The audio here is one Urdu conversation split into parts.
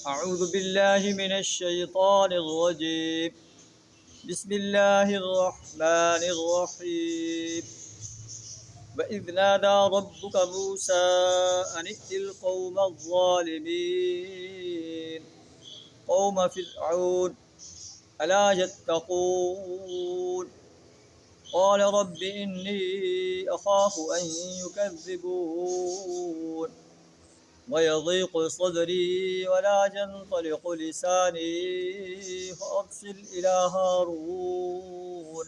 أعوذ بالله من الشيطان الرجيم. بسم الله الرحمن الرحيم. وإذ نادى ربك موسى أن ائت القوم الظالمين قوم فرعون ألا يتقون قال رب إني أخاف أن يكذبون ويضيق صدري ولا ينطلق لساني فأرسل إلى هارون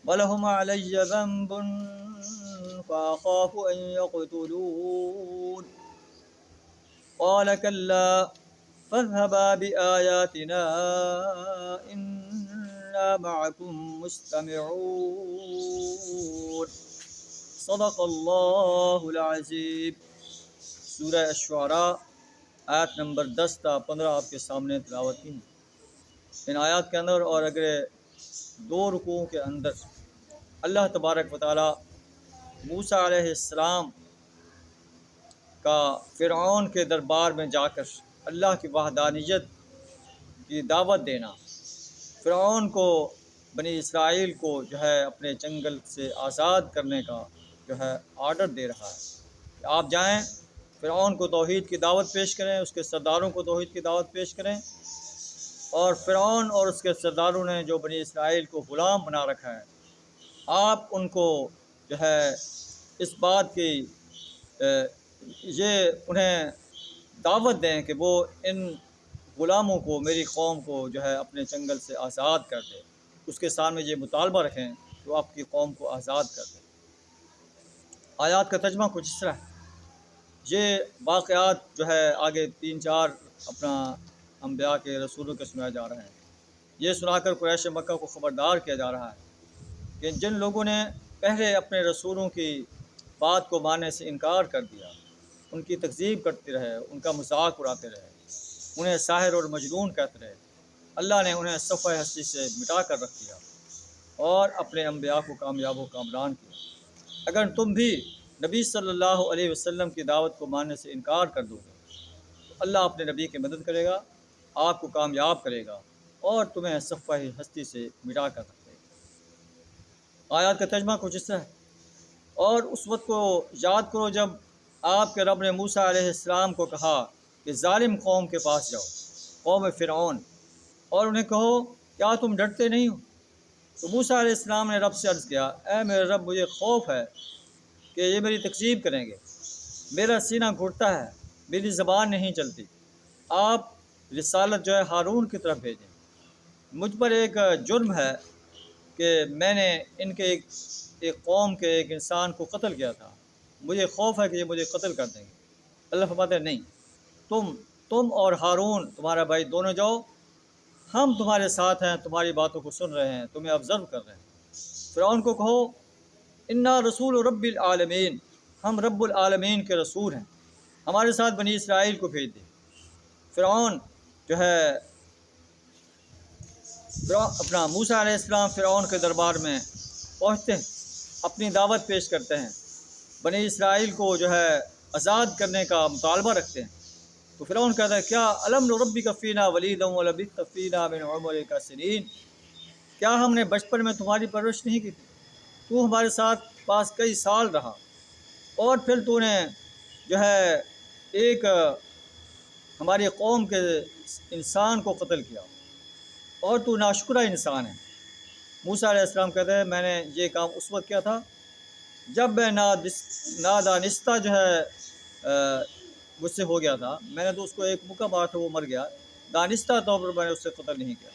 ولهم علي ذنب فأخاف أن يقتلون قال كلا فاذهبا بآياتنا إنا معكم مستمعون. صدق اللہ العظیم. سورہ الشعراء آیت نمبر 10 تا 15 آپ کے سامنے تلاوت کی ہیں. ان آیات کے اندر اور اگلے 2 رکوعوں کے اندر اللہ تبارک و تعالی موسیٰ علیہ السلام کا فرعون کے دربار میں جا کر اللہ کی وحدانیت کی دعوت دینا، فرعون کو بنی اسرائیل کو جو ہے اپنے جنگل سے آزاد کرنے کا جو ہے آرڈر دے رہا ہے کہ آپ جائیں، فرعون کو توحید کی دعوت پیش کریں، اس کے سرداروں کو توحید کی دعوت پیش کریں. اور فرعون اور اس کے سرداروں نے جو بنی اسرائیل کو غلام بنا رکھا ہے، آپ ان کو جو ہے اس بات کی یہ انہیں دعوت دیں کہ وہ ان غلاموں کو، میری قوم کو جو ہے اپنے جنگل سے آزاد کر دے. اس کے سامنے یہ مطالبہ رکھیں کہ وہ آپ کی قوم کو آزاد کر دے. آیات کا ترجمہ کچھ اس طرح ہے. یہ واقعات جو ہے آگے 3-4 اپنا انبیاء کے رسولوں کے سنایا جا رہے ہیں. یہ سنا کر قریش مکہ کو خبردار کیا جا رہا ہے کہ جن لوگوں نے پہلے اپنے رسولوں کی بات کو ماننے سے انکار کر دیا، ان کی تکذیب کرتے رہے، ان کا مذاق اڑاتے رہے، انہیں ساحر اور مجنون کہتے رہے، اللہ نے انہیں صفحہ ہستی سے مٹا کر رکھ دیا اور اپنے انبیاء کو کامیاب و کامران کیا. اگر تم بھی نبی صلی اللہ علیہ وسلم کی دعوت کو ماننے سے انکار کر دو گے تو اللہ اپنے نبی کی مدد کرے گا، آپ کو کامیاب کرے گا اور تمہیں صفحہ ہستی سے مٹا کر رکھ دے گا. آیات کا ترجمہ کچھ اس طرح ہے. اور اس وقت کو یاد کرو جب آپ کے رب نے موسیٰ علیہ السلام کو کہا کہ ظالم قوم کے پاس جاؤ، قوم فرعون، اور انہیں کہو کیا تم ڈرتے نہیں ہو؟ تو موسیٰ علیہ السلام نے رب سے عرض کیا، اے میرے رب، مجھے خوف ہے کہ یہ میری تکذیب کریں گے، میرا سینہ گھٹتا ہے، میری زبان نہیں چلتی. آپ رسالت جو ہے ہارون کی طرف بھیجیں. مجھ پر ایک جرم ہے کہ میں نے ان کے ایک قوم کے ایک انسان کو قتل کیا تھا، مجھے خوف ہے کہ یہ مجھے قتل کر دیں گے. اللہ فرماتے ہیں نہیں، تم اور ہارون تمہارا بھائی دونوں جاؤ، ہم تمہارے ساتھ ہیں، تمہاری باتوں کو سن رہے ہیں، تمہیں آبزرو کر رہے ہیں. فرعون کو کہو انا رسول رب العالمین، ہم رب العالمین کے رسول ہیں، ہمارے ساتھ بنی اسرائیل کو بھیج دیں. فرعون جو ہے اپنا موسیٰ علیہ السلام فرعون کے دربار میں پہنچتے ہیں، اپنی دعوت پیش کرتے ہیں، بنی اسرائیل کو جو ہے آزاد کرنے کا مطالبہ رکھتے ہیں. تو فرعون کہتا ہے کیا الم نربک فینا ولیدا ولبثت فینا من عمرک سنین، کیا ہم نے بچپن میں تمہاری پرورش نہیں کی تھی؟ تو ہمارے ساتھ پاس کئی سال رہا اور پھر تو نے جو ہے ایک ہماری قوم کے انسان کو قتل کیا اور تو ناشکرہ انسان ہے. موسیٰ علیہ السلام کہتے ہیں میں نے یہ کام اس وقت کیا تھا جب میں نادانستہ جو ہے مجھ سے ہو گیا تھا، میں نے تو اس کو ایک مکہ مارا تھا، وہ مر گیا، دانستہ طور پر میں نے اس سے قتل نہیں کیا.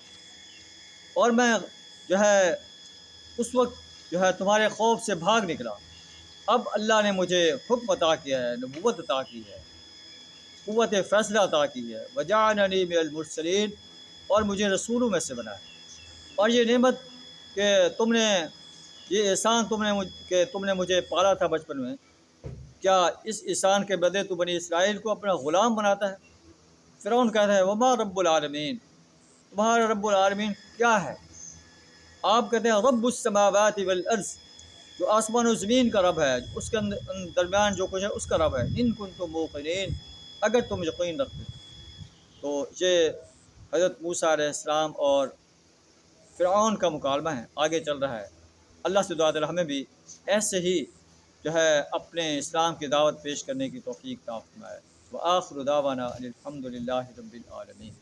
اور میں جو ہے اس وقت جو ہے تمہارے خوف سے بھاگ نکلا. اب اللہ نے مجھے حکم عطا کیا ہے، نبوت عطا کی ہے، قوت فیصلہ عطا کی ہے، وجعلنی من المرسلین، اور مجھے رسولوں میں سے بنایا. اور یہ نعمت کہ تم نے، یہ احسان تم نے مجھے پالا تھا بچپن میں، کیا اس احسان کے بدلے تو بنی اسرائیل کو اپنا غلام بناتا ہے؟ فرعون کہتا ہے وما رب العالمین، تمہارا رب العالمین کیا ہے؟ آپ کہتے ہیں رب السماوات والارض، جو آسمان و زمین کا رب ہے، اس کے درمیان جو کچھ ہے اس کا رب ہے. ان کنتم موقنین، اگر تم یقین رکھتے. تو یہ حضرت موسیٰ علیہ السلام اور فرعون کا مکالمہ ہے، آگے چل رہا ہے۔ اللہ سے دعا دل ہمیں بھی ایسے ہی جو ہے اپنے اسلام کی دعوت پیش کرنے کی توفیق عطا فرمائے۔ وآخر دعوانا ان الحمد للہ رب العالمین۔